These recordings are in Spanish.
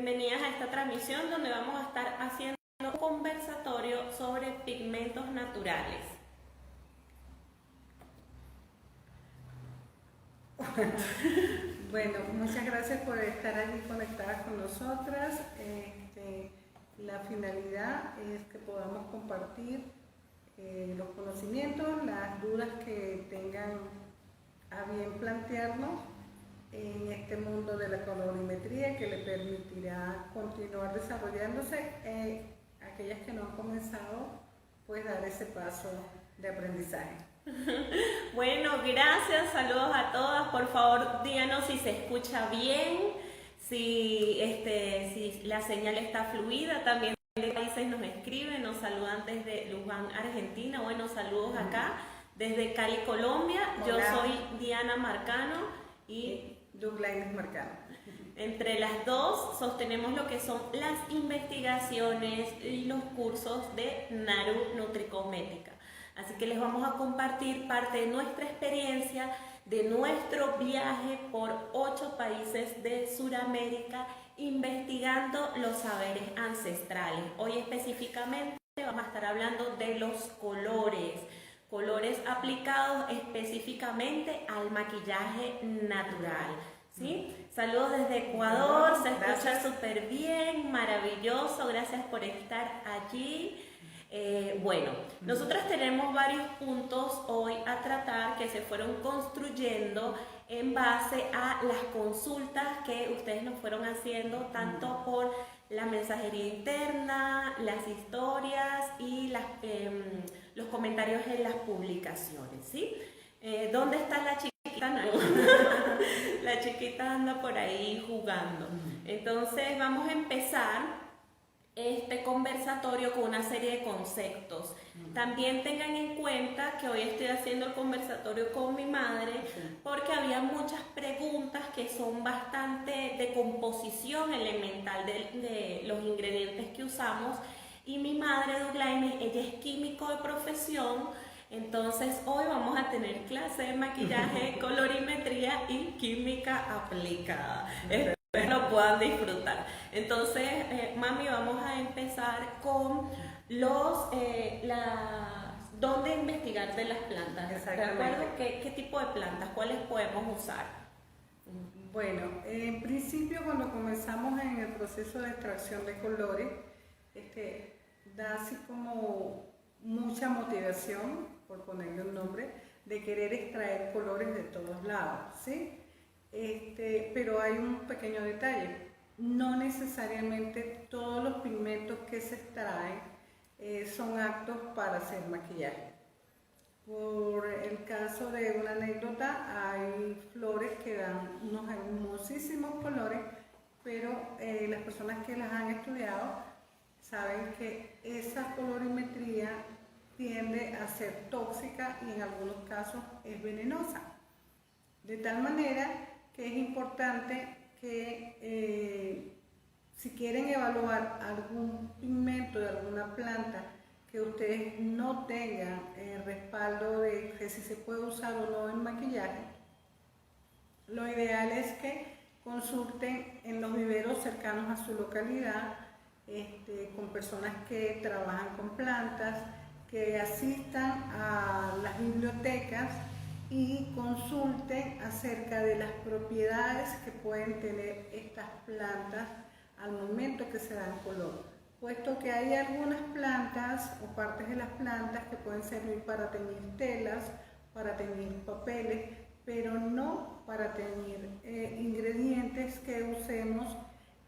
Bienvenidas a esta transmisión donde vamos a estar haciendo un conversatorio sobre pigmentos naturales. Bueno, muchas gracias por estar aquí conectadas con nosotras. La finalidad es que podamos compartir los conocimientos, las dudas que tengan a bien plantearnos en este mundo de la colorimetría, que le permitirá continuar desarrollándose. Aquellas que no han comenzado, pues dar ese paso de aprendizaje. Bueno, gracias, saludos a todas. Por favor, díganos si se escucha bien, si la señal está fluida. También de países nos escriben, nos saludan desde Luján, Argentina. Bueno, saludos acá desde Cali, Colombia. Hola. Yo soy Diana Marcano y Douglas Marcano. Entre las dos sostenemos lo que son las investigaciones y los cursos de Naru Nutricosmética. Así que les vamos a compartir parte de nuestra experiencia, de nuestro viaje por 8 países de Sudamérica, investigando los saberes ancestrales. Hoy específicamente vamos a estar hablando de los colores aplicados específicamente al maquillaje natural. ¿Sí? Saludos desde Ecuador, se escucha súper bien, maravilloso, gracias por estar allí. Bueno, nosotras tenemos varios puntos hoy a tratar que se fueron construyendo en base a las consultas que ustedes nos fueron haciendo tanto por la mensajería interna, las historias y los comentarios en las publicaciones, ¿sí? ¿Dónde está la chiquita? La chiquita anda por ahí jugando. Entonces vamos a empezar este conversatorio con una serie de conceptos. También tengan en cuenta que hoy estoy haciendo el conversatorio con mi madre porque había muchas preguntas que son bastante de composición elemental de los ingredientes que usamos, y mi madre Douglas, ella es químico de profesión. Entonces hoy vamos a tener clase de maquillaje, colorimetría y química aplicada. Espero que lo puedan disfrutar. Entonces, mami, vamos a empezar con dónde investigar de las plantas. ¿De acuerdo? ¿Qué tipo de plantas? ¿Cuáles podemos usar? Bueno, en principio cuando comenzamos en el proceso de extracción de colores, da así como mucha motivación, por ponerle un nombre, de querer extraer colores de todos lados, ¿sí? Pero hay un pequeño detalle: no necesariamente todos los pigmentos que se extraen son aptos para hacer maquillaje. Por el caso de una anécdota, hay flores que dan unos hermosísimos colores, pero las personas que las han estudiado saben que esa colorimetría tiende a ser tóxica y en algunos casos es venenosa. De tal manera que es importante que si quieren evaluar algún pigmento de alguna planta que ustedes no tengan respaldo de que si se puede usar o no en maquillaje, lo ideal es que consulten en los viveros cercanos a su localidad, con personas que trabajan con plantas, que asistan a las bibliotecas y consulten acerca de las propiedades que pueden tener estas plantas al momento que se dan color, puesto que hay algunas plantas o partes de las plantas que pueden servir para teñir telas, para teñir papeles, pero no para teñir ingredientes que usemos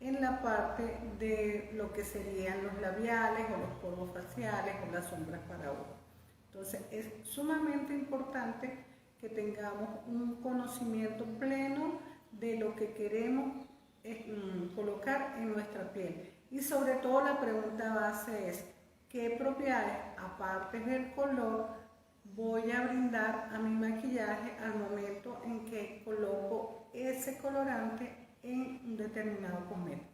en la parte de lo que serían los labiales o los polvos faciales o las sombras para ojos. Entonces es sumamente importante que tengamos un conocimiento pleno de lo que queremos colocar en nuestra piel, y sobre todo la pregunta base es: ¿qué propiedades, aparte del color, voy a brindar a mi maquillaje al momento en que coloco ese colorante en un determinado cosmético?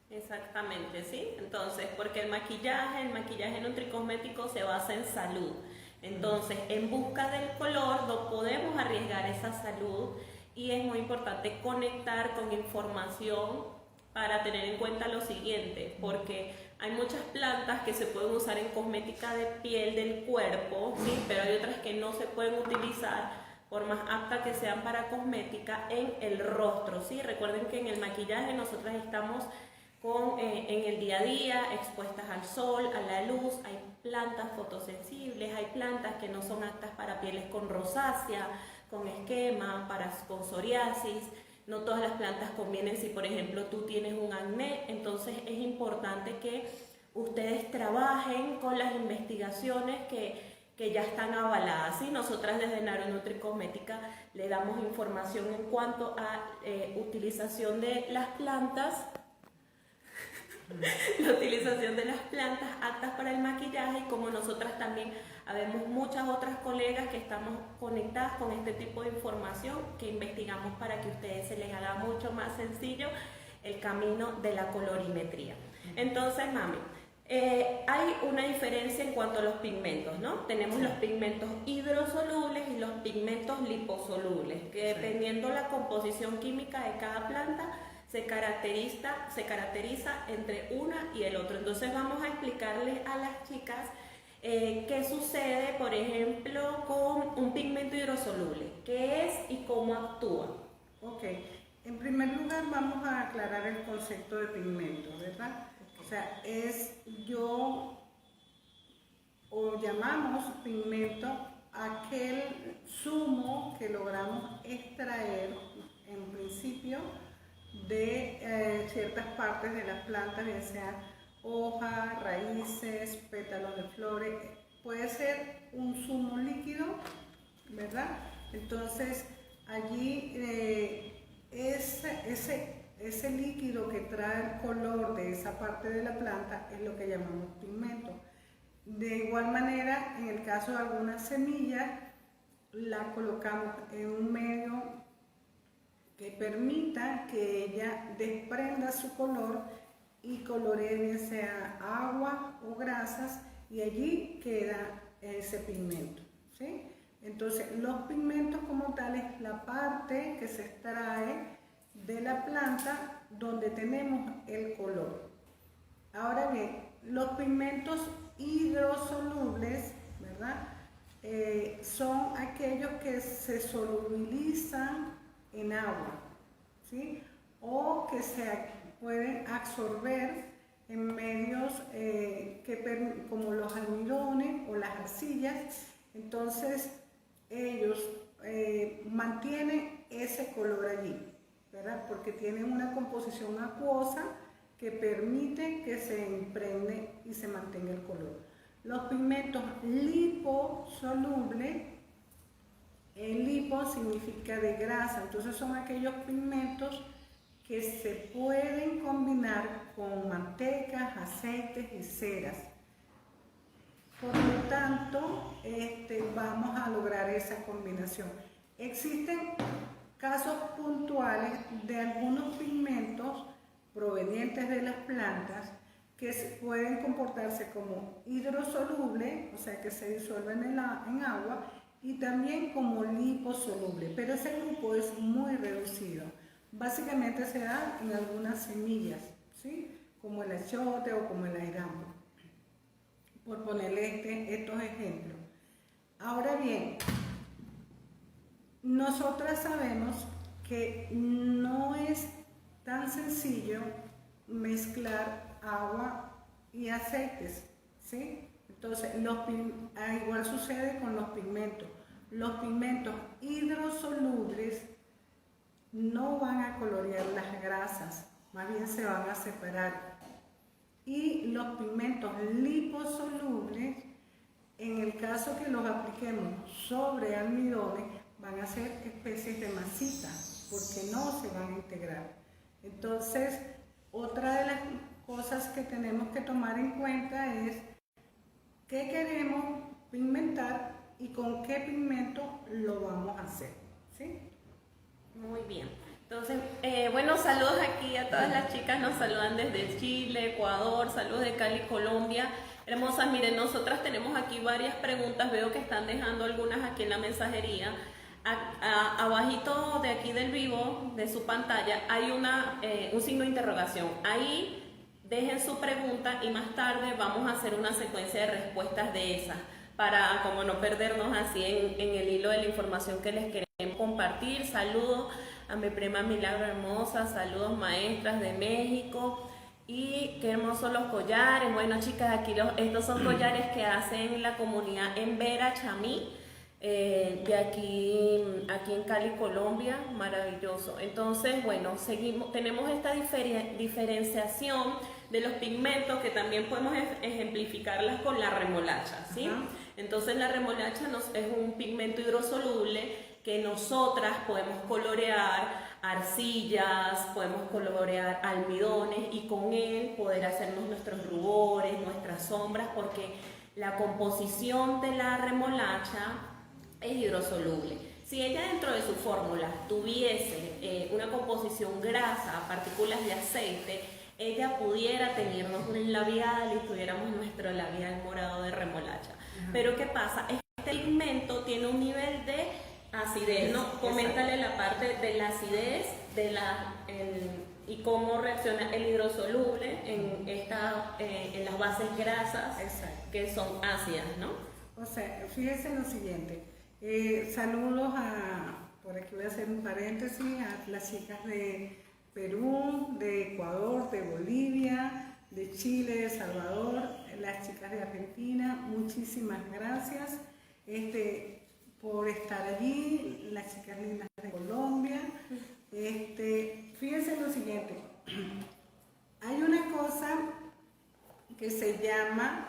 Exactamente, ¿sí? Entonces, porque el maquillaje nutricosmético se basa en salud. Entonces, en busca del color no podemos arriesgar esa salud, y es muy importante conectar con información para tener en cuenta lo siguiente, porque hay muchas plantas que se pueden usar en cosmética de piel del cuerpo, ¿sí? Pero hay otras que no se pueden utilizar por más aptas que sean para cosmética en el rostro, ¿sí? Recuerden que en el maquillaje nosotras estamos en el día a día expuestas al sol, a la luz. Hay plantas fotosensibles, hay plantas que no son aptas para pieles con rosácea, con esquema, con psoriasis. No todas las plantas convienen si, por ejemplo, tú tienes un acné. Entonces es importante que ustedes trabajen con las investigaciones que ya están avaladas, ¿sí? Nosotras desde Naru Nutri Cosmética le damos información en cuanto a utilización de las plantas, la utilización de las plantas aptas para el maquillaje, y como nosotras también habemos muchas otras colegas que estamos conectadas con este tipo de información que investigamos para que a ustedes se les haga mucho más sencillo el camino de la colorimetría. Entonces, mami, hay una diferencia en cuanto a los pigmentos, ¿no? Tenemos los pigmentos hidrosolubles y los pigmentos liposolubles, que dependiendo la composición química de cada planta, se caracteriza entre una y el otro. Entonces vamos a explicarles a las chicas qué sucede, por ejemplo, con un pigmento hidrosoluble, qué es y cómo actúa. Ok, en primer lugar vamos a aclarar el concepto de pigmento, ¿verdad? O sea, o llamamos pigmento aquel zumo que logramos extraer en principio de ciertas partes de las plantas, ya sea hojas, raíces, pétalos de flores. Puede ser un zumo líquido, ¿verdad? Entonces allí ese líquido que trae el color de esa parte de la planta es lo que llamamos pigmento. De igual manera, en el caso de algunas semillas, la colocamos en un medio que permita que ella desprenda su color y coloree, bien sea agua o grasas, y allí queda ese pigmento, ¿sí? Entonces, los pigmentos como tal es la parte que se extrae de la planta donde tenemos el color. Ahora bien, los pigmentos hidrosolubles, ¿verdad? Son aquellos que se solubilizan en agua, ¿sí? O que se pueden absorber en medios como los almidones o las arcillas. Entonces ellos mantienen ese color allí, ¿verdad? Porque tienen una composición acuosa que permite que se impregne y se mantenga el color. Los pigmentos liposolubles, el lipo significa de grasa, entonces son aquellos pigmentos que se pueden combinar con mantecas, aceites y ceras. Por lo tanto, vamos a lograr esa combinación. Existen casos puntuales de algunos pigmentos provenientes de las plantas que pueden comportarse como hidrosolubles, o sea que se disuelven en agua, y también como liposoluble, pero ese grupo es muy reducido. Básicamente se da en algunas semillas, ¿sí? Como el achiote o como el airambo, por ponerle estos ejemplos. Ahora bien, nosotras sabemos que no es tan sencillo mezclar agua y aceites, ¿sí? Entonces, igual sucede con los pigmentos. Los pigmentos hidrosolubles no van a colorear las grasas, más bien se van a separar. Y los pigmentos liposolubles, en el caso que los apliquemos sobre almidones, van a ser especies de masita, porque no se van a integrar. Entonces, otra de las cosas que tenemos que tomar en cuenta es qué queremos pigmentar y con qué pigmento lo vamos a hacer, ¿sí? Muy bien. Entonces, bueno, saludos aquí a todas las chicas, nos saludan desde Chile, Ecuador, saludos de Cali, Colombia. Hermosas, miren, nosotras tenemos aquí varias preguntas, veo que están dejando algunas aquí en la mensajería. Abajito de aquí del vivo, de su pantalla, hay un signo de interrogación. Ahí dejen su pregunta y más tarde vamos a hacer una secuencia de respuestas de esas para como no perdernos así en el hilo de la información que les queremos compartir. Saludos a mi prima Milagro Hermosa, saludos maestras de México. Y qué hermosos los collares. Bueno, chicas, aquí estos son collares que hacen la comunidad en Vera Chamí, de aquí en Cali, Colombia. Maravilloso. Entonces, bueno, tenemos esta diferenciación de los pigmentos que también podemos ejemplificarlas con la remolacha, ¿sí? Entonces la remolacha es un pigmento hidrosoluble que nosotras podemos colorear arcillas, podemos colorear almidones y con él poder hacernos nuestros rubores, nuestras sombras, porque la composición de la remolacha es hidrosoluble. Si ella dentro de su fórmula tuviese una composición grasa, partículas de aceite, ella pudiera tenernos un labial y tuviéramos nuestro labial morado de remolacha. Pero ¿qué pasa? Este pigmento tiene un nivel de acidez, ¿no? Coméntale la parte de la acidez y cómo reacciona el hidrosoluble en las bases grasas. Exacto. Que son ácidas, ¿no? O sea, fíjense lo siguiente. Saludos por aquí voy a hacer un paréntesis, a las chicas de Perú, de Ecuador, de Bolivia, de Chile, de Salvador, las chicas de Argentina. Muchísimas gracias por estar allí, las chicas lindas de Colombia. Fíjense lo siguiente, hay una cosa que se llama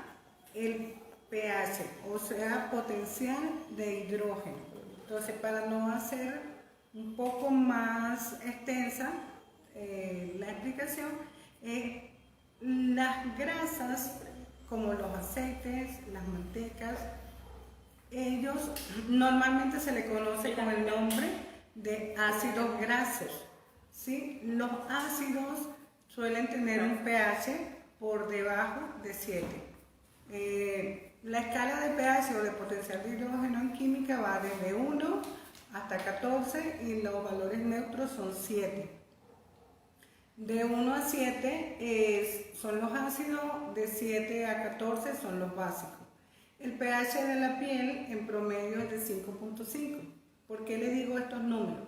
el pH, o sea, potencial de hidrógeno. Entonces, para no hacer un poco más extensa la explicación, las grasas, como los aceites, las mantecas, ellos normalmente se le conoce con el nombre de ácidos grasos, ¿sí? Los ácidos suelen tener un pH por debajo de 7. La escala de pH o de potencial de hidrógeno en química va desde 1 hasta 14 y los valores neutros son 7. De 1 a 7 son los ácidos, de 7 a 14 son los básicos. El pH de la piel en promedio es de 5.5. ¿Por qué le digo estos números?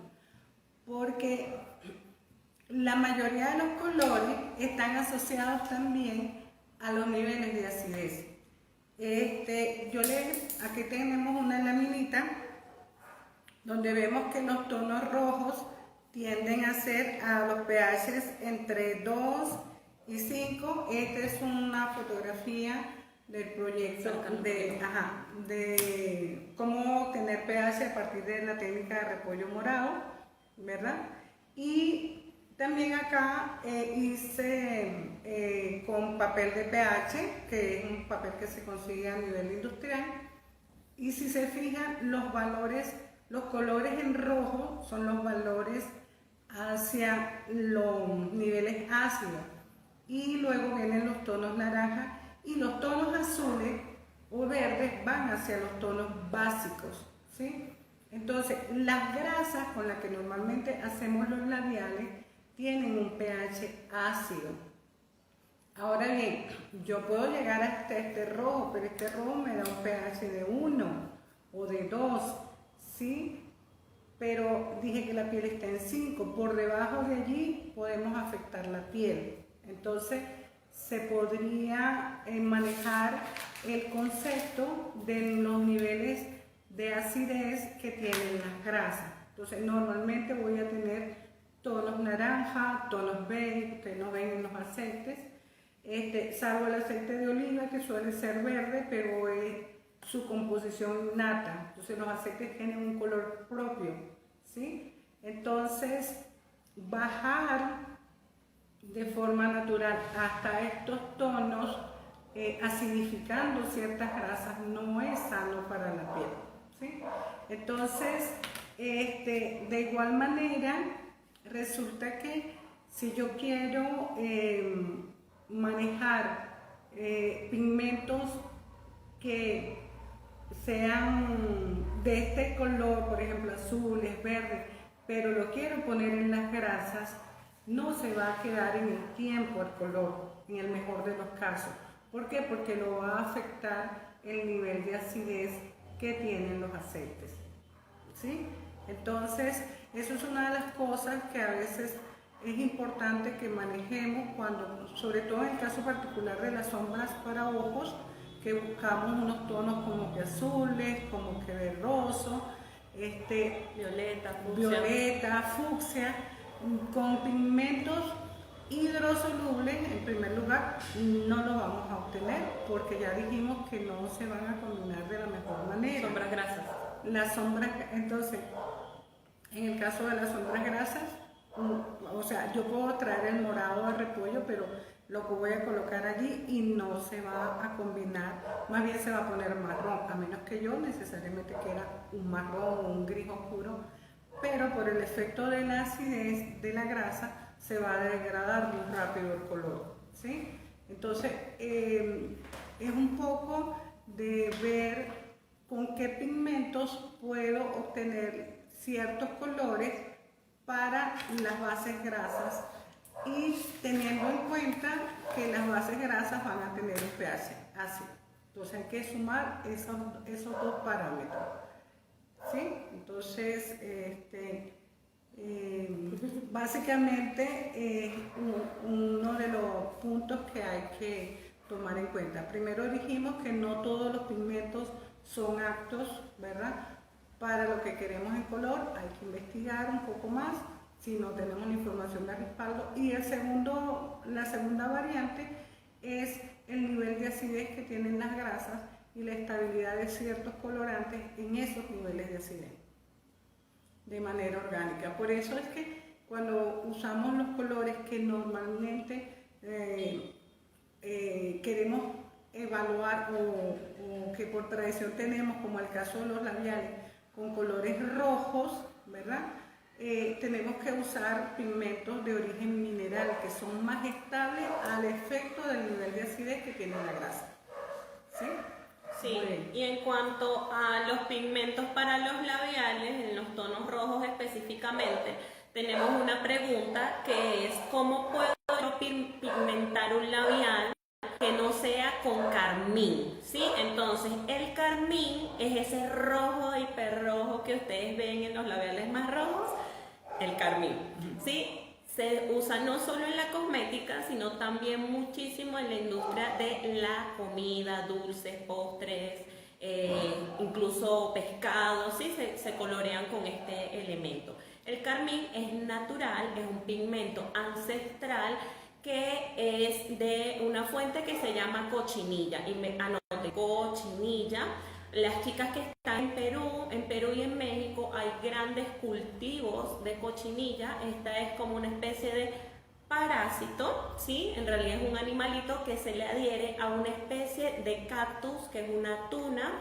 Porque la mayoría de los colores están asociados también a los niveles de acidez. Aquí tenemos una laminita donde vemos que los tonos rojos tienden a ser a los pHs entre 2 y 5. Esta es una fotografía del proyecto de cómo tener pH a partir de la técnica de repollo morado, ¿verdad? Y también acá hice con papel de pH, que es un papel que se consigue a nivel industrial, y si se fijan, los colores en rojo son los valores hacia los niveles ácidos, y luego vienen los tonos naranja, y los tonos azules o verdes van hacia los tonos básicos, ¿sí? Entonces, las grasas con las que normalmente hacemos los labiales tienen un pH ácido. Ahora bien, yo puedo llegar hasta este rojo, pero este rojo me da un pH de 1 o de 2, ¿sí? Pero dije que la piel está en 5. Por debajo de allí podemos afectar la piel. Entonces, se podría manejar el concepto de los niveles de acidez que tienen las grasas. Entonces, normalmente voy a tener tonos naranja, tonos beige, ustedes no ven en los aceites, salvo el aceite de oliva, que suele ser verde, pero es su composición innata. Entonces, los aceites tienen un color propio, ¿sí? Entonces, bajar de forma natural hasta estos tonos, acidificando ciertas grasas, no es sano para la piel, ¿sí? Entonces, de igual manera, resulta que si yo quiero manejar pigmentos que sean de este color, por ejemplo azules, verdes, pero lo quiero poner en las grasas, no se va a quedar en el tiempo el color, en el mejor de los casos. ¿Por qué? Porque lo va a afectar el nivel de acidez que tienen los aceites, ¿sí? Entonces, eso es una de las cosas que a veces es importante que manejemos cuando, sobre todo en el caso particular de las sombras para ojos, que buscamos unos tonos como que azules, como que verdoso, violeta, fucsia, con pigmentos hidrosolubles. En primer lugar, no lo vamos a obtener porque ya dijimos que no se van a combinar de la mejor manera. Sombras grasas. Las sombras, entonces, en el caso de las sombras grasas, o sea, yo puedo traer el morado de repollo, pero lo que voy a colocar allí y no se va a combinar, más bien se va a poner marrón, a menos que yo necesariamente quiera un marrón o un gris oscuro, pero por el efecto de la acidez de la grasa se va a degradar muy rápido el color, ¿sí? Entonces, es un poco de ver con qué pigmentos puedo obtener ciertos colores para las bases grasas y teniendo en cuenta que las bases grasas van a tener un pH ácido. Entonces hay que sumar esos dos parámetros, ¿sí? Entonces, básicamente es uno de los puntos que hay que tomar en cuenta. Primero dijimos que no todos los pigmentos son aptos, ¿verdad?, para lo que queremos en color. Hay que investigar un poco más si no tenemos la información de respaldo. Y la segunda variante es el nivel de acidez que tienen las grasas y la estabilidad de ciertos colorantes en esos niveles de acidez de manera orgánica. Por eso es que cuando usamos los colores que normalmente queremos evaluar o que por tradición tenemos, como el caso de los labiales, con colores rojos, ¿verdad? Tenemos que usar pigmentos de origen mineral que son más estables al efecto del nivel de acidez que tiene la grasa, ¿sí? Sí, y en cuanto a los pigmentos para los labiales, en los tonos rojos específicamente, tenemos una pregunta que es: ¿cómo puedo yo pigmentar un labial que no sea con carmín? ¿Sí? Entonces, el carmín es ese rojo hiperrojo que ustedes ven en los labiales más rojos, el carmín, ¿sí? Se usa no solo en la cosmética, sino también muchísimo en la industria de la comida, dulces, postres, incluso pescados, ¿sí? Se colorean con este elemento. El carmín es natural, es un pigmento ancestral que es de una fuente que se llama cochinilla. Y anote, cochinilla. Las chicas que están en Perú y en México hay grandes cultivos de cochinilla. Esta es como una especie de parásito, ¿sí? En realidad es un animalito que se le adhiere a una especie de cactus, que es una tuna.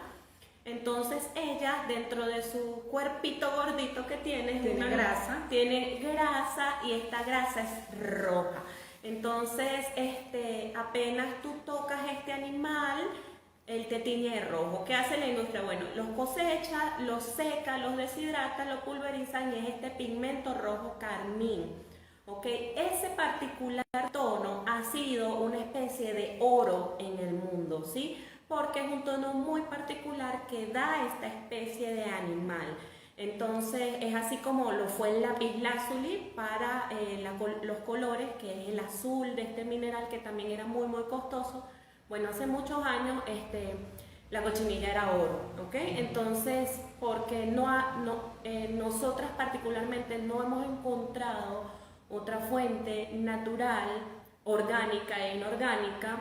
Entonces ella, dentro de su cuerpito gordito que tiene tiene grasa y esta grasa es roja. Entonces, apenas tú tocas este animal, él te tiñe de rojo. ¿Qué hace la industria? Bueno, los cosecha, los seca, los deshidrata, los pulverizan y es este pigmento rojo carmín. ¿Ok? Ese particular tono ha sido una especie de oro en el mundo, ¿sí? Porque es un tono muy particular que da esta especie de animal. Entonces es así como lo fue el lapislázuli para los colores, que es el azul de este mineral que también era muy muy costoso. Bueno, hace muchos años la cochinilla era oro, ¿ok? Entonces, porque nosotras particularmente no hemos encontrado otra fuente natural, orgánica e inorgánica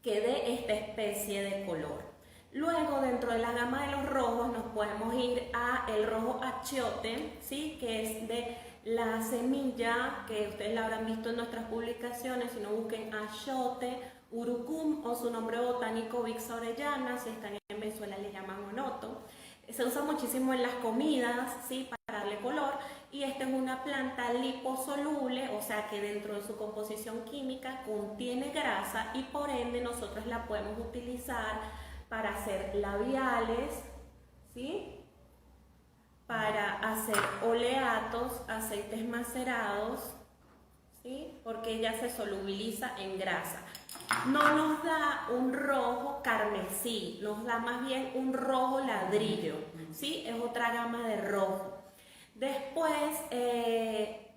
que dé esta especie de color. Luego, dentro de la gama de los rojos, nos podemos ir a el rojo achiote, ¿sí? Que es de la semilla, que ustedes la habrán visto en nuestras publicaciones. Si no, busquen achiote, urucum o su nombre botánico Vix orellana. Si están en Venezuela le llaman onoto. Se usa muchísimo en las comidas, ¿sí? Para darle color. Y esta es una planta liposoluble, o sea que dentro de su composición química contiene grasa y por ende nosotros la podemos utilizar para hacer labiales, ¿sí? Para hacer oleatos, aceites macerados, ¿sí? Porque ella se solubiliza en grasa. No nos da un rojo carmesí, nos da más bien un rojo ladrillo, ¿sí? Es otra gama de rojo. Después,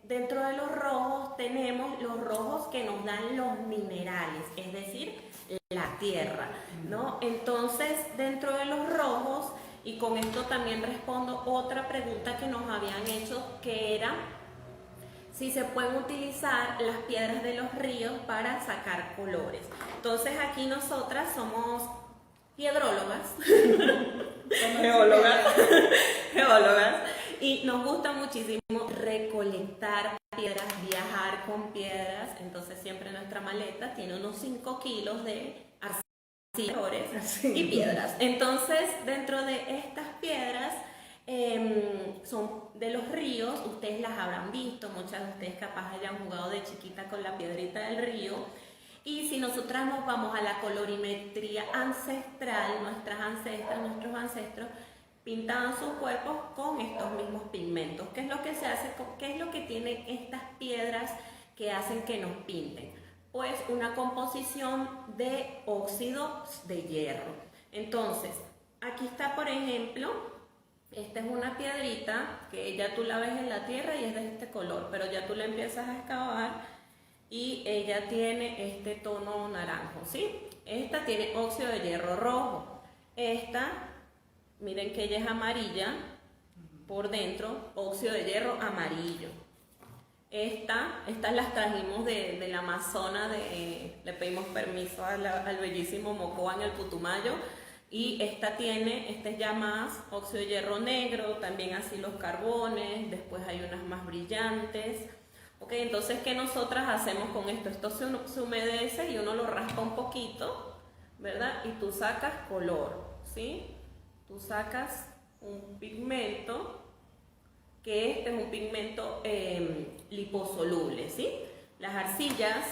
dentro de los rojos tenemos los rojos que nos dan los minerales, es decir, la tierra, ¿no? Entonces, dentro de los rojos, y con esto también respondo otra pregunta que nos habían hecho, que era si se pueden utilizar las piedras de los ríos para sacar colores. Entonces, aquí nosotras somos piedrólogas, geólogas, y nos gusta muchísimo recolectar piedras, viajar con piedras. Entonces siempre nuestra maleta tiene unos 5 kilos de arcilla y piedras. Entonces, dentro de estas piedras son de los ríos, ustedes las habrán visto, muchas de ustedes capaz hayan jugado de chiquita con la piedrita del río. Y si nosotras nos vamos a la colorimetría ancestral, nuestros ancestros pintaban sus cuerpos con estos mismos pigmentos. ¿Qué es lo que se hace? ¿Qué es lo que tienen estas piedras que hacen que nos pinten? Pues una composición de óxidos de hierro. Entonces, aquí está, por ejemplo, esta es una piedrita que ya tú la ves en la tierra y es de este color, pero ya tú la empiezas a excavar y ella tiene este tono naranjo, ¿sí? Esta tiene óxido de hierro rojo. Esta, miren que ella es amarilla por dentro, óxido de hierro amarillo. Estas las trajimos del Amazonas, le pedimos permiso al bellísimo Mocoa en el Putumayo, y esta es ya más óxido de hierro negro, también así los carbones, después hay unas más brillantes. Ok, entonces, ¿qué nosotras hacemos con esto? Esto se humedece y uno lo raspa un poquito, ¿verdad? Y tú sacas color, ¿sí? Tú sacas un pigmento, que este es un pigmento liposoluble, ¿sí? Las arcillas,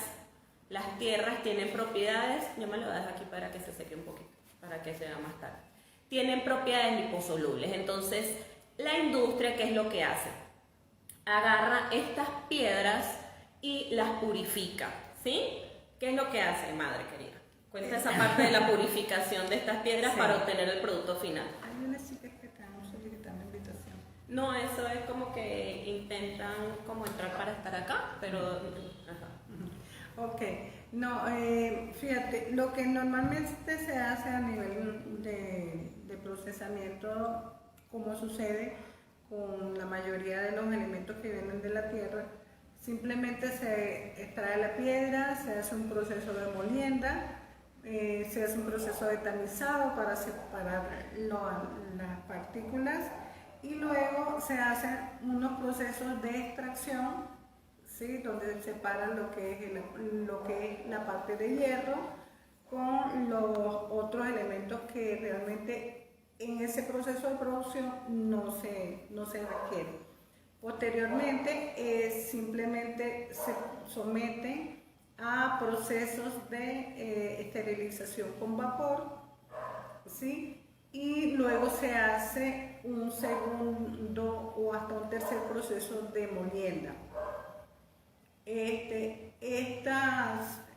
las tierras tienen propiedades, yo me lo voy a dejar aquí para que se seque un poquito, para que se vea más tarde. Tienen propiedades liposolubles, entonces la industria, ¿qué es lo que hace? Agarra estas piedras y las purifica, ¿sí? ¿Qué es lo que hace, madre querida? Cuenta esa parte de la purificación de estas piedras para obtener el producto final. Hay unas chicas que están solicitando invitación. No, eso es como que intentan como entrar para estar acá, pero... Ajá. Ok, no, fíjate, lo que normalmente se hace a nivel de procesamiento, como sucede con la mayoría de los elementos que vienen de la tierra, simplemente se extrae la piedra, se hace un proceso de molienda, se hace un proceso de tamizado para separar las partículas, y luego se hacen unos procesos de extracción, ¿sí? Donde se separan lo que es la parte de hierro con los otros elementos que realmente en ese proceso de producción no se requiere. Posteriormente, simplemente se someten a procesos de esterilización con vapor, ¿sí? Y luego se hace un segundo o hasta un tercer proceso de molienda.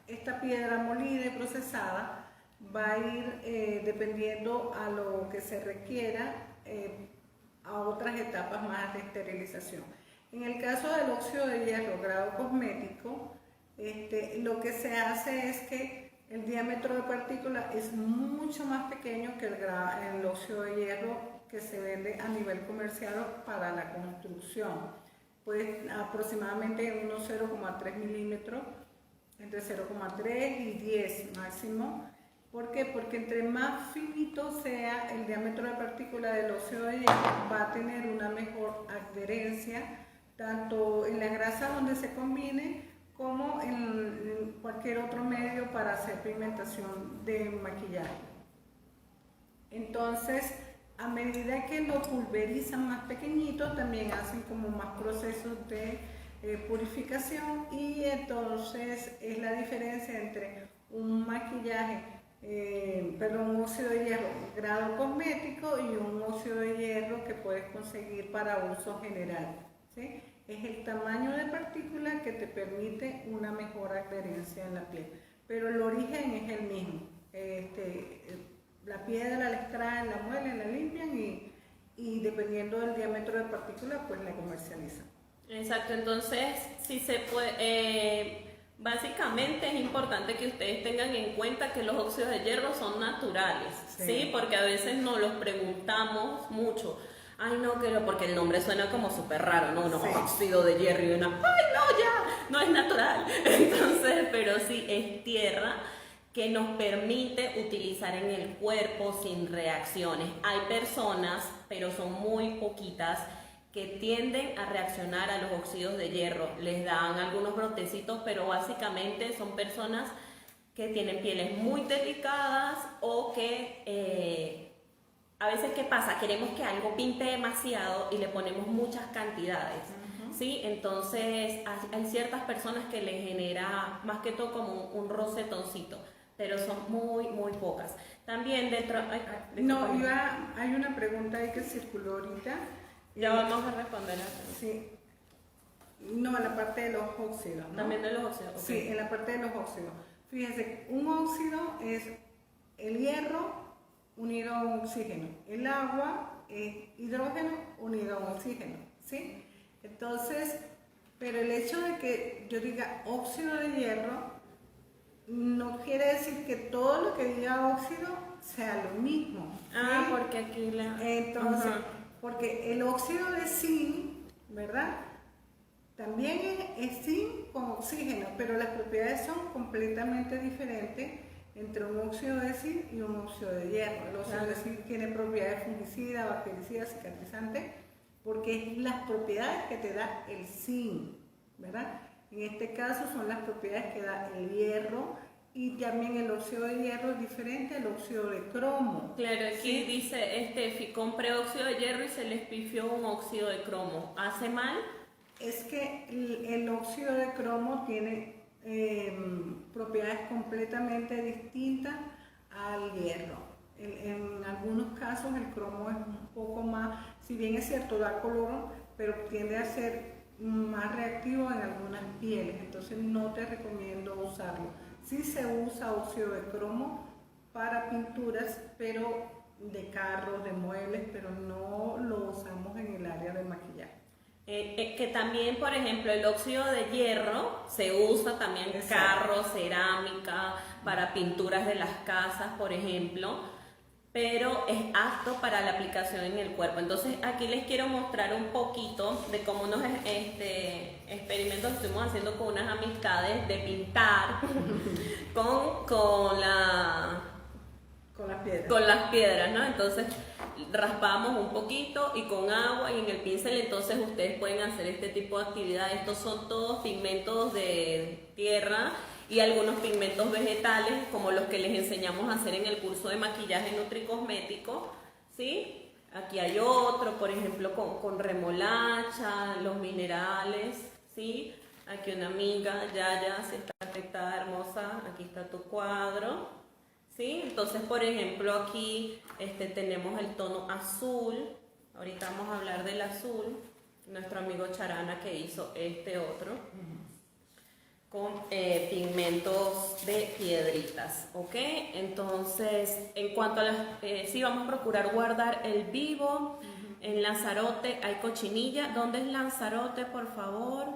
Esta piedra molida y procesada va a ir dependiendo a lo que se requiera a otras etapas más de esterilización. En el caso del óxido de hierro grado cosmético, lo que se hace es que el diámetro de partícula es mucho más pequeño que el óxido de hierro que se vende a nivel comercial para la construcción. Pues aproximadamente unos 0,3 milímetros, entre 0,3 y 10 máximo. ¿Por qué? Porque entre más finito sea el diámetro de partícula del óxido de hierro, va a tener una mejor adherencia, tanto en la grasa donde se combine, como en cualquier otro medio para hacer pigmentación de maquillaje. Entonces, a medida que lo pulverizan más pequeñito, también hacen como más procesos de purificación, y entonces es la diferencia entre un maquillaje un óxido de hierro grado cosmético y un óxido de hierro que puedes conseguir para uso general, ¿sí? Es el tamaño de partícula que te permite una mejor adherencia en la piel, pero el origen es el mismo. La piedra la extraen, la muelen, la limpian y dependiendo del diámetro de partícula, pues la comercializan. Exacto, entonces si se puede, básicamente es importante que ustedes tengan en cuenta que los óxidos de hierro son naturales, ¿sí? Porque a veces nos los preguntamos mucho. Ay, no, porque el nombre suena como súper raro, ¿no? Óxido de hierro y una, ay, no, ya, no es natural. Entonces, pero sí es tierra que nos permite utilizar en el cuerpo sin reacciones. Hay personas, pero son muy poquitas, que tienden a reaccionar a los óxidos de hierro. Les dan algunos brotecitos, pero básicamente son personas que tienen pieles muy delicadas o que a veces, ¿qué pasa? Queremos que algo pinte demasiado y le ponemos muchas cantidades, ¿sí? Entonces hay ciertas personas que les genera más que todo como un rosetoncito, pero son muy, muy pocas. También dentro... hay una pregunta ahí que circuló ahorita. Ya vamos a responder a eso. Sí. No, en la parte de los óxidos, ¿no? También de los óxidos. Okay. Sí, en la parte de los óxidos. Fíjense, un óxido es el hierro unido a un oxígeno. El agua es hidrógeno unido a un oxígeno, ¿sí? Entonces, pero el hecho de que yo diga óxido de hierro no quiere decir que todo lo que diga óxido sea lo mismo, ¿sí? Porque aquí la... Entonces, porque el óxido de zinc, ¿verdad? También es zinc con oxígeno, pero las propiedades son completamente diferentes entre un óxido de zinc y un óxido de hierro. El óxido de zinc tiene propiedades fungicidas, bactericidas, cicatrizantes, porque es las propiedades que te da el zinc, ¿verdad? En este caso son las propiedades que da el hierro, y también el óxido de hierro es diferente al óxido de cromo. Claro, aquí dice, compré óxido de hierro y se les pifió un óxido de cromo. ¿Hace mal? Es que el óxido de cromo tiene propiedades completamente distintas al hierro. En algunos casos el cromo es un poco más, si bien es cierto, da color, pero tiende a ser más reactivo en algunas pieles, entonces no te recomiendo usarlo. Sí se usa óxido de cromo para pinturas, pero de carros, de muebles, pero no lo usamos en el área de maquillaje. Que también, por ejemplo, el óxido de hierro se usa también en carros, cerámica, para pinturas de las casas, por ejemplo, pero es apto para la aplicación en el cuerpo. Entonces aquí les quiero mostrar un poquito de cómo unos experimentos estuvimos haciendo con unas amistades de pintar con las piedras, ¿no? Entonces raspamos un poquito y con agua y en el pincel, entonces ustedes pueden hacer este tipo de actividades. Estos son todos pigmentos de tierra y algunos pigmentos vegetales, como los que les enseñamos a hacer en el curso de maquillaje nutricosmético, ¿sí? Aquí hay otro, por ejemplo, con remolacha, los minerales, ¿sí? Aquí una amiga, Yaya, si está afectada, hermosa, aquí está tu cuadro, ¿sí? Entonces, por ejemplo, aquí tenemos el tono azul, ahorita vamos a hablar del azul, nuestro amigo Charana que hizo este otro, con pigmentos de piedritas, ¿ok? Entonces, en cuanto a las, sí vamos a procurar guardar el vivo. En Lanzarote hay cochinilla. ¿Dónde es Lanzarote, por favor?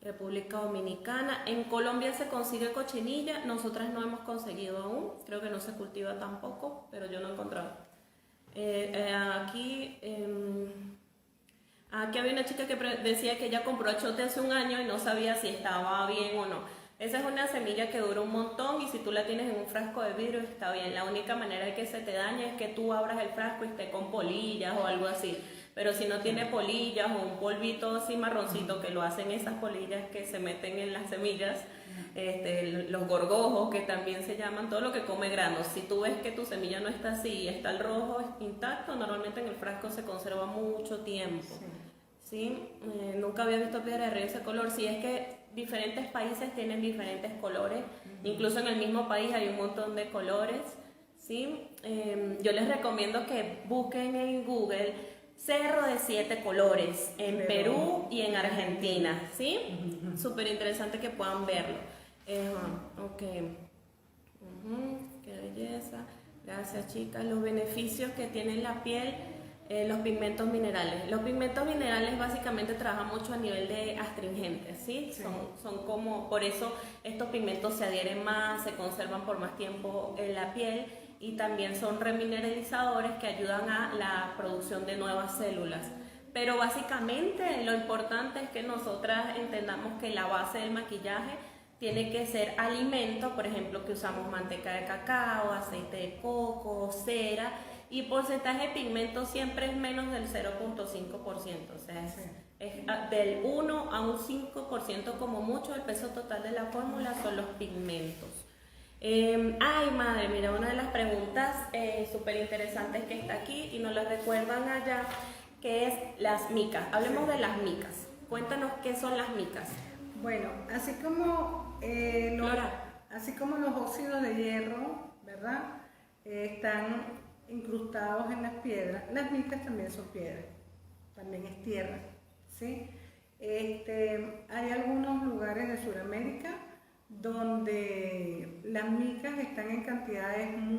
República Dominicana. En Colombia se consigue cochinilla, nosotras no hemos conseguido aún, creo que no se cultiva tampoco, pero yo no he encontrado. Aquí había una chica que decía que ella compró achote hace un año y no sabía si estaba bien o no. Esa es una semilla que dura un montón y si tú la tienes en un frasco de vidrio está bien. La única manera de que se te dañe es que tú abras el frasco y esté con polillas o algo así. Pero si no tiene polillas o un polvito así marroncito, que lo hacen esas polillas que se meten en las semillas, los gorgojos que también se llaman, todo lo que come granos. Si tú ves que tu semilla no está así y está el rojo intacto, normalmente en el frasco se conserva mucho tiempo. ¿Sí? Nunca había visto piedra de río ese color. Si es que diferentes países tienen diferentes colores, incluso en el mismo país hay un montón de colores. ¿sí? Yo les recomiendo que busquen en Google Cerro de 7 colores en Perú y en Argentina, ¿sí? Súper interesante que puedan verlo. Ok. Qué belleza. Gracias, chicas. Los beneficios que tiene la piel, los pigmentos minerales. Los pigmentos minerales básicamente trabajan mucho a nivel de astringentes, ¿sí? Sí. Son como, por eso estos pigmentos se adhieren más, se conservan por más tiempo en la piel y también son remineralizadores que ayudan a la producción de nuevas células. Pero básicamente lo importante es que nosotras entendamos que la base del maquillaje tiene que ser alimento, por ejemplo, que usamos manteca de cacao, aceite de coco, cera, y porcentaje de pigmento siempre es menos del 0.5%, o sea, es del 1 a un 5% como mucho. El peso total de la fórmula son los pigmentos. Ay, madre, mira, una de las preguntas súper interesantes que está aquí y nos la recuerdan allá, que es las micas. Hablemos de las micas. Cuéntanos qué son las micas. Bueno, así como los óxidos de hierro, ¿verdad? Están incrustados en las piedras, las micas también son piedras, también es tierra, ¿sí? Hay algunos lugares de Sudamérica donde las micas están en cantidades en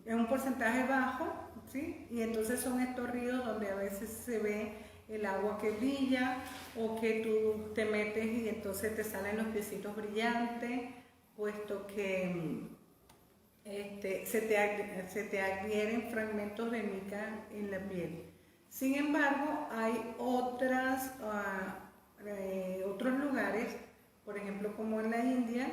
un porcentaje bajo, ¿sí? Y entonces son estos ríos donde a veces se ve el agua que brilla o que tú te metes y entonces te salen los piecitos brillantes, puesto que se te adhieren fragmentos de mica en la piel. Sin embargo, hay otros lugares, por ejemplo como en la India,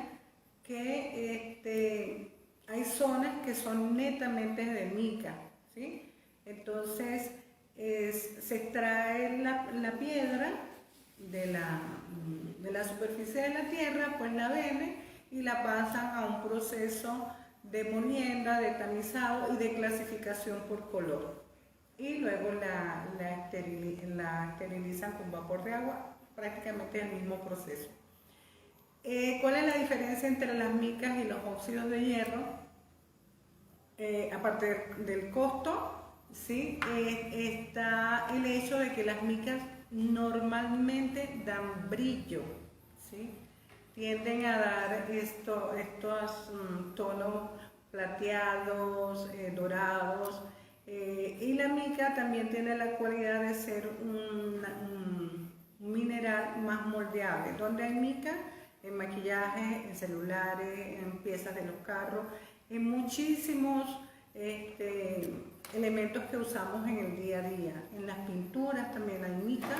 que hay zonas que son netamente de mica, ¿sí? Entonces se extrae la piedra de la superficie de la tierra, pues la venden y la pasan a un proceso de molienda, de tamizado y de clasificación por color. Y luego la esterilizan con vapor de agua, prácticamente el mismo proceso. ¿Cuál es la diferencia entre las micas y los óxidos de hierro? Aparte del costo, ¿sí? Está el hecho de que las micas normalmente dan brillo, ¿sí? Tienden a dar estos tonos plateados, dorados, y la mica también tiene la cualidad de ser un mineral más moldeable. Donde hay mica, en maquillaje, en celulares, en piezas de los carros, en muchísimos elementos que usamos en el día a día. En las pinturas también hay mica,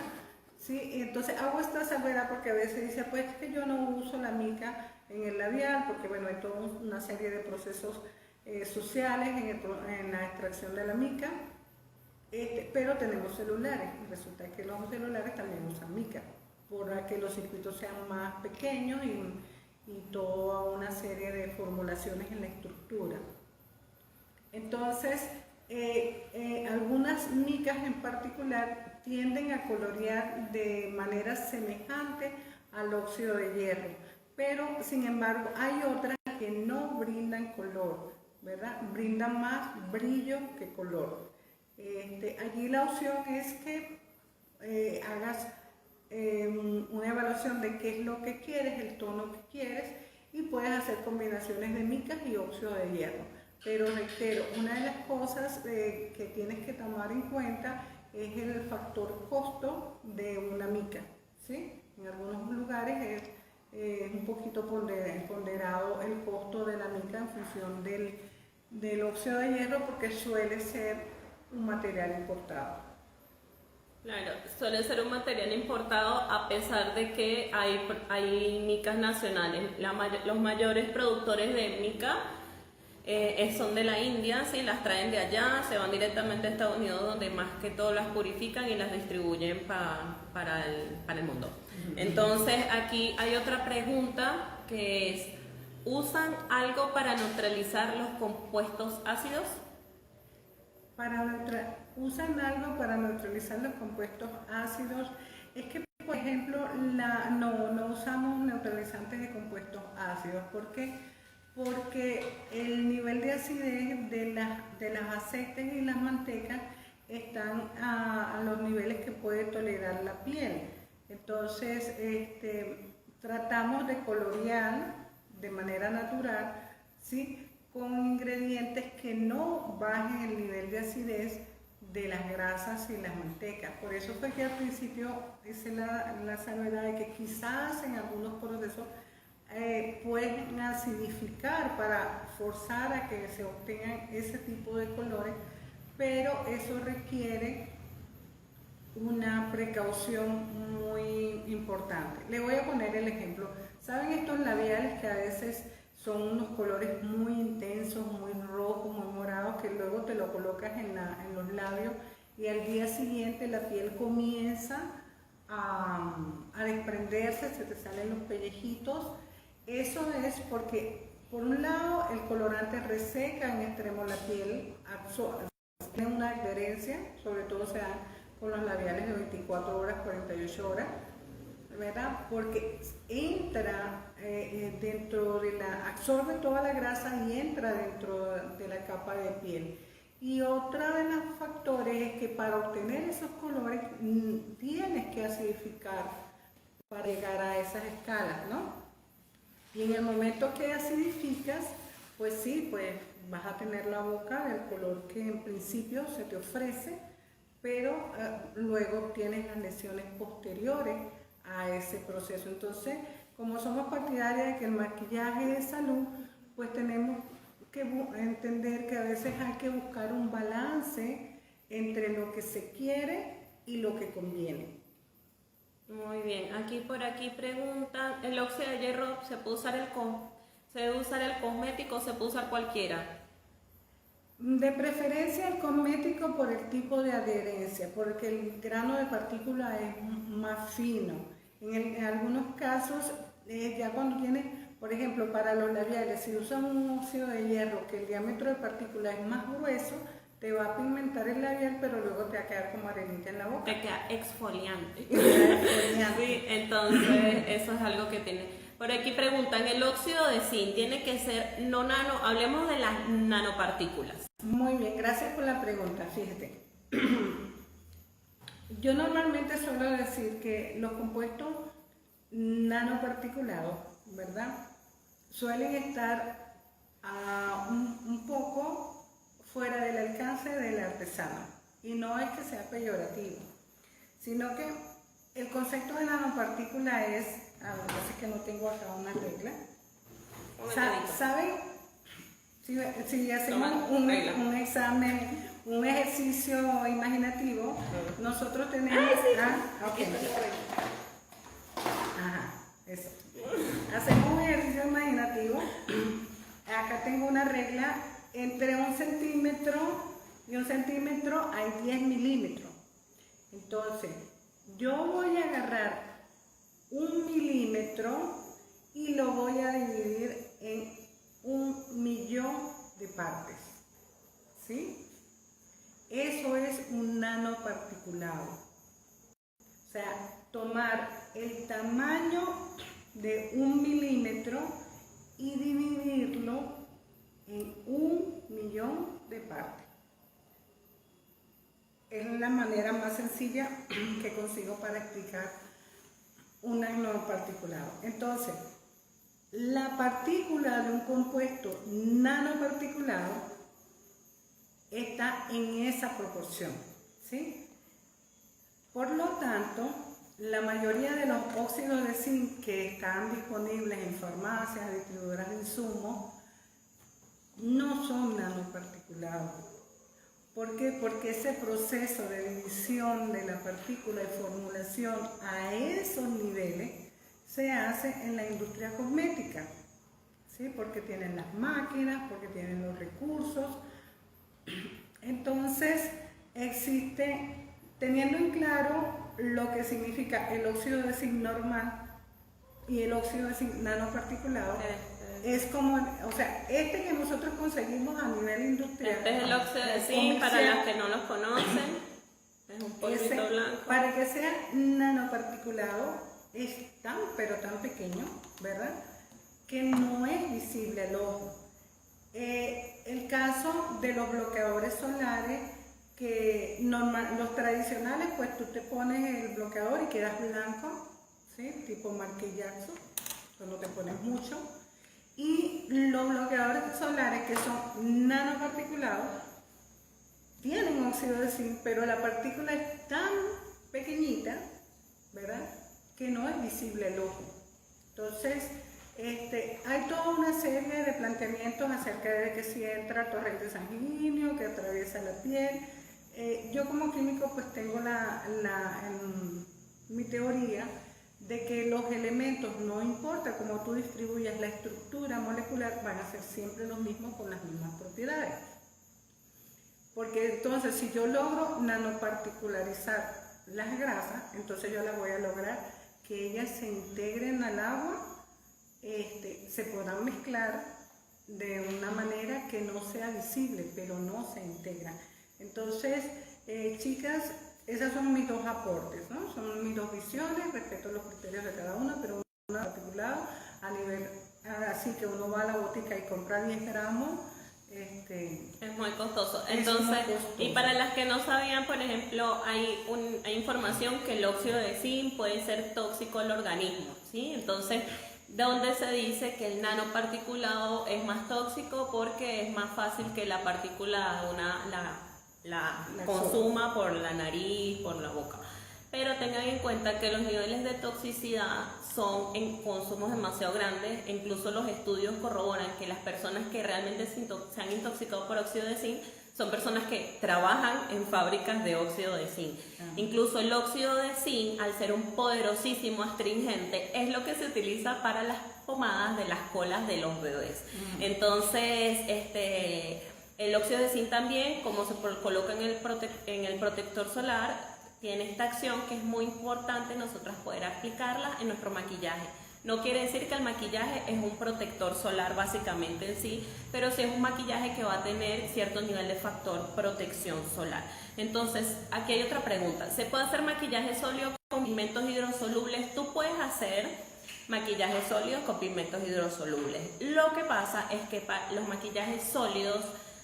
¿sí? Entonces hago esta salvedad porque a veces dice, pues es que yo no uso la mica en el labial, porque bueno, hay toda una serie de procesos sociales en la extracción de la mica, pero tenemos celulares y resulta que los celulares también usan mica, para que los circuitos sean más pequeños y toda una serie de formulaciones en la estructura. Entonces, algunas micas en particular tienden a colorear de manera semejante al óxido de hierro, pero sin embargo hay otras que no brindan color, ¿verdad? Brindan más brillo que color. Allí la opción es que hagas una evaluación de qué es lo que quieres, el tono que quieres, y puedes hacer combinaciones de micas y óxido de hierro. Pero reitero, una de las cosas que tienes que tomar en cuenta es el factor costo de una mica, ¿sí? En algunos lugares es un poquito ponderado el costo de la mica en función del óxido de hierro, porque suele ser un material importado. Claro, suele ser un material importado a pesar de que hay micas nacionales. Los mayores productores de mica son de la India, ¿sí? Las traen de allá, se van directamente a Estados Unidos, donde más que todo las purifican y las distribuyen para el mundo. Entonces aquí hay otra pregunta que es, ¿usan algo para neutralizar los compuestos ácidos? ¿Usan algo para neutralizar los compuestos ácidos? Es que, por ejemplo, no usamos neutralizantes de compuestos ácidos. ¿Por qué? porque el nivel de acidez de las aceites y las mantecas están a los niveles que puede tolerar la piel. Entonces, tratamos de colorear de manera natural, ¿sí?, con ingredientes que no bajen el nivel de acidez de las grasas y las mantecas. Por eso fue que al principio hice la salvedad de que quizás en algunos procesos pueden acidificar para forzar a que se obtengan ese tipo de colores, pero eso requiere una precaución muy importante. Le voy a poner el ejemplo. ¿Saben estos labiales que a veces son unos colores muy intensos, muy rojos, muy morados, que luego te lo colocas en los labios y al día siguiente la piel comienza a desprenderse, se te salen los pellejitos? Eso es porque, por un lado, el colorante reseca en extremo la piel, tiene una adherencia, sobre todo se da con los labiales de 24 horas, 48 horas, ¿verdad? Porque entra dentro de absorbe toda la grasa y entra dentro de la capa de piel. Y otro de los factores es que para obtener esos colores tienes que acidificar para llegar a esas escalas, ¿no? Y en el momento que acidificas, pues sí, pues vas a tener la boca del color que en principio se te ofrece, pero luego tienes las lesiones posteriores a ese proceso. Entonces, como somos partidarios de que el maquillaje es salud, pues tenemos que entender que a veces hay que buscar un balance entre lo que se quiere y lo que conviene. Muy bien, por aquí preguntan, ¿el óxido de hierro se puede usar se debe usar el cosmético o se puede usar cualquiera? De preferencia el cosmético por el tipo de adherencia, porque el grano de partícula es más fino. En algunos casos, ya cuando tiene, por ejemplo, para los labiales, si usan un óxido de hierro que el diámetro de partícula es más grueso, te va a pigmentar el labial, pero luego te va a quedar como arenita en la boca. Te queda exfoliante. Sí, entonces eso es algo que tiene. Por aquí preguntan, ¿el óxido de zinc tiene que ser no nano? Hablemos de las nanopartículas. Muy bien, gracias por la pregunta. Fíjate, yo normalmente suelo decir que los compuestos nanoparticulados, ¿verdad?, suelen estar un poco fuera del alcance del artesano. Y no es que sea peyorativo, sino que el concepto de nanopartícula es, así que no tengo acá una regla. ¿Saben? Si hacemos un examen, un ejercicio imaginativo, nosotros tenemos... Eso. Hacemos un ejercicio imaginativo. Acá tengo una regla. Entre 1 centímetro y 1 centímetro hay 10 milímetros. Entonces, yo voy a agarrar 1 milímetro y lo voy a dividir en 1.000.000 de partes, ¿sí? Eso es un nanoparticulado. O sea, tomar el tamaño de 1 milímetro y dividirlo en 1.000.000 de partes. Es la manera más sencilla que consigo para explicar un nanoparticulado. Entonces, la partícula de un compuesto nanoparticulado está en esa proporción, ¿sí? Por lo tanto, la mayoría de los óxidos de zinc que están disponibles en farmacias, distribuidoras de insumos, no son nanoparticulados. ¿Por qué? Porque ese proceso de división de la partícula y formulación a esos niveles se hace en la industria cosmética, ¿sí? Porque tienen las máquinas, porque tienen los recursos. Entonces, existe, teniendo en claro lo que significa el óxido de zinc normal y el óxido de zinc nanoparticulado, es como, o sea, este que nosotros conseguimos a nivel industrial. Este es el óxido de zinc, para las que no los conocen, es un polvito blanco. Para que sea nanoparticulado, es tan, pero tan pequeño, ¿verdad?, que no es visible al ojo. El caso de los bloqueadores solares, que los tradicionales, pues tú te pones el bloqueador y quedas blanco, ¿sí? Tipo maquillaje, cuando te pones mucho. Y los bloqueadores solares, que son nanoparticulados, tienen óxido de zinc, pero la partícula es tan pequeñita, ¿verdad?, que no es visible al ojo. Entonces, hay toda una serie de planteamientos acerca de que si entra torrente sanguíneo, que atraviesa la piel. Yo como químico pues tengo mi teoría de que los elementos, no importa cómo tú distribuyas la estructura molecular, van a ser siempre los mismos con las mismas propiedades. Porque entonces si yo logro nanoparticularizar las grasas, entonces yo las voy a lograr que ellas se integren al agua, se puedan mezclar de una manera que no sea visible, pero no se integran. Entonces, chicas, esas son mis dos aportes, ¿no? Son mis dos visiones, respeto los criterios de cada una, pero una articulado a nivel, así que uno va a la botica y compra 10 gramos, es muy costoso. Entonces, y para las que no sabían, por ejemplo, hay información que el óxido de zinc puede ser tóxico al organismo, ¿sí? Entonces, donde se dice que el nanoparticulado es más tóxico porque es más fácil que la partícula la consuma por la nariz, por la boca. Pero tengan en cuenta que los niveles de toxicidad son en consumos demasiado grandes. Incluso los estudios corroboran que las personas que realmente se han intoxicado por óxido de zinc son personas que trabajan en fábricas de óxido de zinc. Incluso el óxido de zinc, al ser un poderosísimo astringente, es lo que se utiliza para las pomadas de las colas de los bebés. Entonces, el óxido de zinc también, como se coloca en el protector solar, tiene esta acción que es muy importante nosotras poder aplicarla en nuestro maquillaje. No quiere decir que el maquillaje es un protector solar básicamente en sí, pero sí es un maquillaje que va a tener cierto nivel de factor protección solar. Entonces, aquí hay otra pregunta. ¿Se puede hacer maquillaje sólido con pigmentos hidrosolubles? Tú puedes hacer maquillaje sólido con pigmentos hidrosolubles. Lo que pasa es que los maquillajes sólidos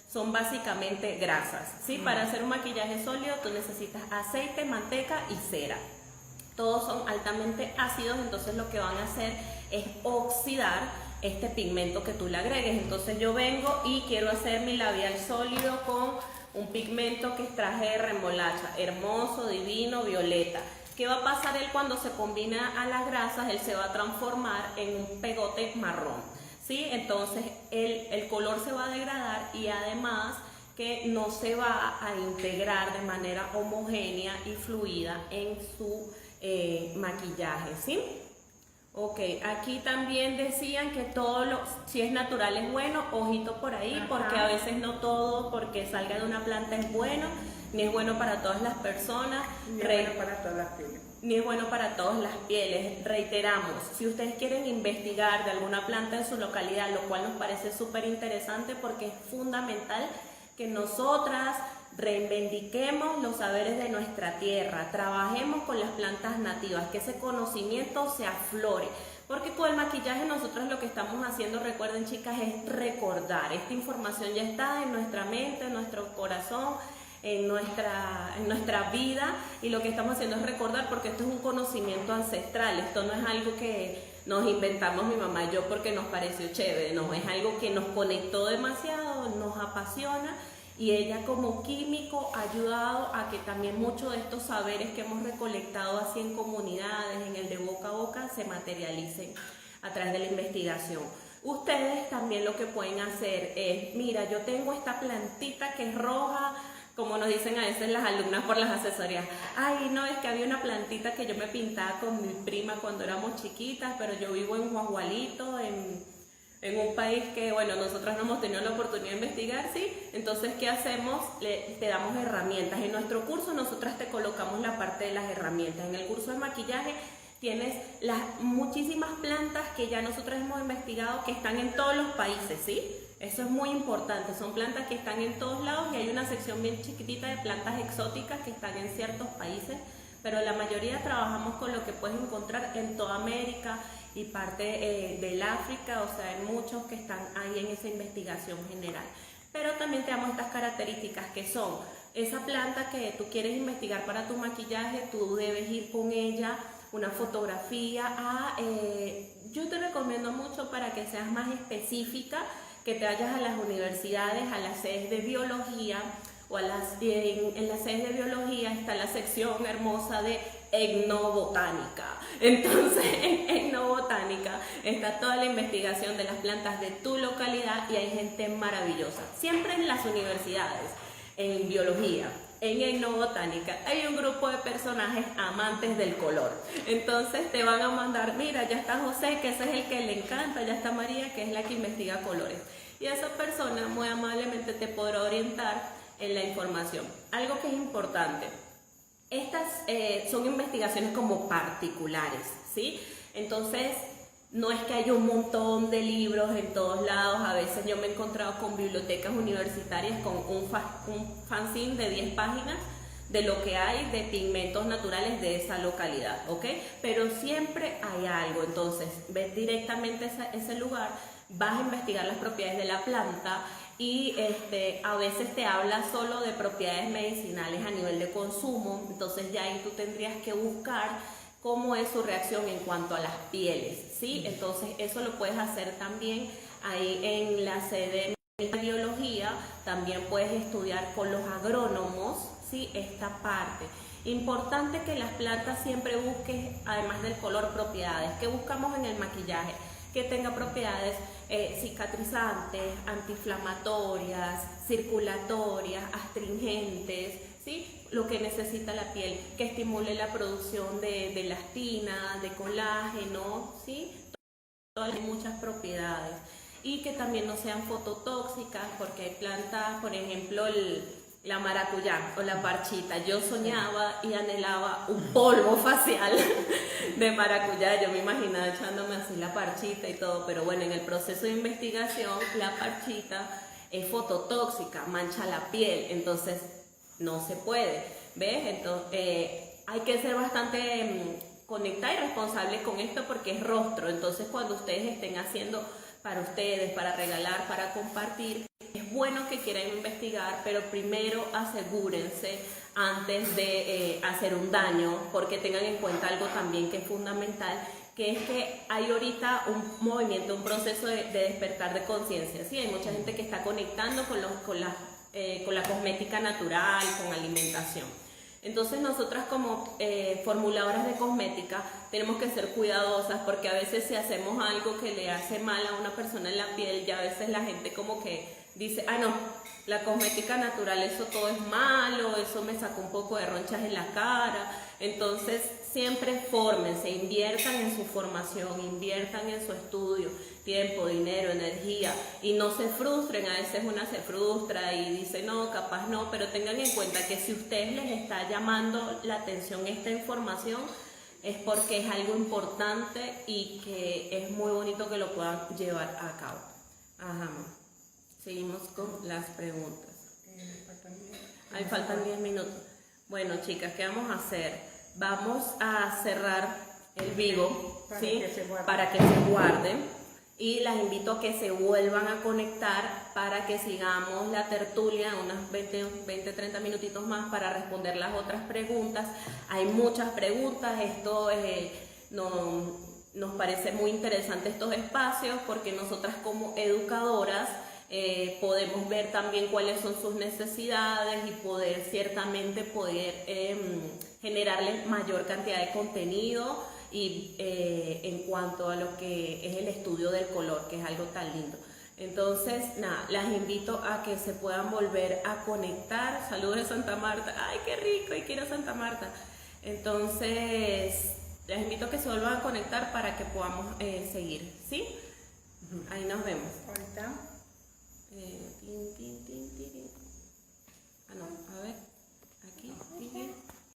son básicamente grasas, ¿sí? Para hacer un maquillaje sólido tú necesitas aceite, manteca y cera. Todos son altamente ácidos, entonces lo que van a hacer es oxidar este pigmento que tú le agregues. Entonces yo vengo y quiero hacer mi labial sólido con un pigmento que extraje de remolacha, hermoso, divino, violeta. ¿Qué va a pasar él cuando se combina a las grasas? Él se va a transformar en un pegote marrón, ¿sí? Entonces el color se va a degradar y además que no se va a integrar de manera homogénea y fluida en su maquillaje, ¿sí? Ok, aquí también decían que si es natural es bueno, ojito por ahí, porque a veces no todo porque salga de una planta es bueno, ni es bueno para todas las personas, ni es bueno para todas las pieles. Ni es bueno para todas las pieles. Reiteramos, si ustedes quieren investigar de alguna planta en su localidad, lo cual nos parece súper interesante porque es fundamental que nosotras reivindiquemos los saberes de nuestra tierra, trabajemos con las plantas nativas, que ese conocimiento se aflore, porque con el maquillaje nosotros lo que estamos haciendo, recuerden chicas, es recordar. Esta información ya está en nuestra mente, en nuestro corazón, en nuestra vida, y lo que estamos haciendo es recordar, porque esto es un conocimiento ancestral, esto no es algo que nos inventamos mi mamá y yo porque nos pareció chévere, no, es algo que nos conectó demasiado, nos apasiona, y ella como químico ha ayudado a que también muchos de estos saberes que hemos recolectado así en comunidades, en el de boca a boca, se materialicen a través de la investigación. Ustedes también lo que pueden hacer es, mira, yo tengo esta plantita que es roja, como nos dicen a veces las alumnas por las asesorías, ay no, es que había una plantita que yo me pintaba con mi prima cuando éramos chiquitas, pero yo vivo en Guagualito, en un país que, bueno, nosotros no hemos tenido la oportunidad de investigar, ¿sí? Entonces, ¿qué hacemos? Te damos herramientas. En nuestro curso nosotras te colocamos la parte de las herramientas. En el curso de maquillaje tienes las muchísimas plantas que ya nosotros hemos investigado que están en todos los países, ¿sí? Eso es muy importante, son plantas que están en todos lados y hay una sección bien chiquitita de plantas exóticas que están en ciertos países, pero la mayoría trabajamos con lo que puedes encontrar en toda América y parte del África, o sea, hay muchos que están ahí en esa investigación general. Pero también te damos estas características que son esa planta que tú quieres investigar para tu maquillaje, tú debes ir con ella, una fotografía. Yo te recomiendo mucho para que seas más específica, que te vayas a las universidades, a las sedes de biología, o en las sedes de biología está la sección hermosa de etnobotánica. Entonces en etnobotánica está toda la investigación de las plantas de tu localidad y hay gente maravillosa. Siempre en las universidades, en biología, en etnobotánica, hay un grupo de personajes amantes del color. Entonces te van a mandar, mira, ya está José, que ese es el que le encanta, ya está María, que es la que investiga colores. Y esa persona muy amablemente te podrá orientar en la información. Algo que es importante, estas son investigaciones como particulares, ¿sí? Entonces, no es que haya un montón de libros en todos lados. A veces yo me he encontrado con bibliotecas universitarias con un fanzine de 10 páginas de lo que hay de pigmentos naturales de esa localidad, ¿ok? Pero siempre hay algo. Entonces, ves directamente ese lugar, vas a investigar las propiedades de la planta y a veces te habla solo de propiedades medicinales a nivel de consumo. Entonces ya ahí tú tendrías que buscar cómo es su reacción en cuanto a las pieles, ¿sí? Entonces eso lo puedes hacer también ahí en la sede de biología. También puedes estudiar con los agrónomos, ¿sí? Esta parte. Importante que las plantas siempre busques, además del color, propiedades. ¿Qué buscamos en el maquillaje? Que tenga propiedades cicatrizantes, antiinflamatorias, circulatorias, astringentes, ¿sí? Lo que necesita la piel, que estimule la producción de elastina, de colágeno, ¿sí? Hay muchas propiedades. Y que también no sean fototóxicas, porque hay plantas, por ejemplo, la maracuyá o la parchita. Yo soñaba y anhelaba un polvo facial de maracuyá. Yo me imaginaba echándome así la parchita y todo, pero bueno, en el proceso de investigación la parchita es fototóxica, mancha la piel, entonces no se puede, ¿ves? Entonces hay que ser bastante conectada y responsable con esto porque es rostro. Entonces cuando ustedes estén haciendo para ustedes, para regalar, para compartir, es bueno que quieran investigar, pero primero asegúrense antes de hacer un daño, porque tengan en cuenta algo también que es fundamental, que es que hay ahorita un movimiento, un proceso de despertar de conciencia, ¿sí? Hay mucha gente que está conectando con la cosmética natural, con alimentación. Entonces nosotras como formuladoras de cosmética tenemos que ser cuidadosas, porque a veces si hacemos algo que le hace mal a una persona en la piel, ya a veces la gente como que dice, ah no, la cosmética natural, eso todo es malo, eso me sacó un poco de ronchas en la cara. Entonces siempre fórmense, inviertan en su formación, inviertan en su estudio, tiempo, dinero, energía, y no se frustren. A veces una se frustra y dice no, capaz no, pero tengan en cuenta que si a ustedes les está llamando la atención esta información, es porque es algo importante y que es muy bonito que lo puedan llevar a cabo. Ajá. Seguimos con las preguntas. Ahí faltan 10 minutos. Bueno, chicas, ¿qué vamos a hacer? Vamos a cerrar el vivo, ¿sí? Para que se guarden. Y las invito a que se vuelvan a conectar para que sigamos la tertulia unas 20-30 minutitos más para responder las otras preguntas. Hay muchas preguntas. Esto nos parece muy interesante, estos espacios, porque nosotras como educadoras podemos ver también cuáles son sus necesidades y poder generarles mayor cantidad de contenido y en cuanto a lo que es el estudio del color, que es algo tan lindo. Entonces, nada, las invito a que se puedan volver a conectar. Saludos de Santa Marta. ¡Ay, qué rico! Y quiero Santa Marta. Entonces, les invito a que se vuelvan a conectar para que podamos seguir, ¿sí? Ahí nos vemos. Ahorita.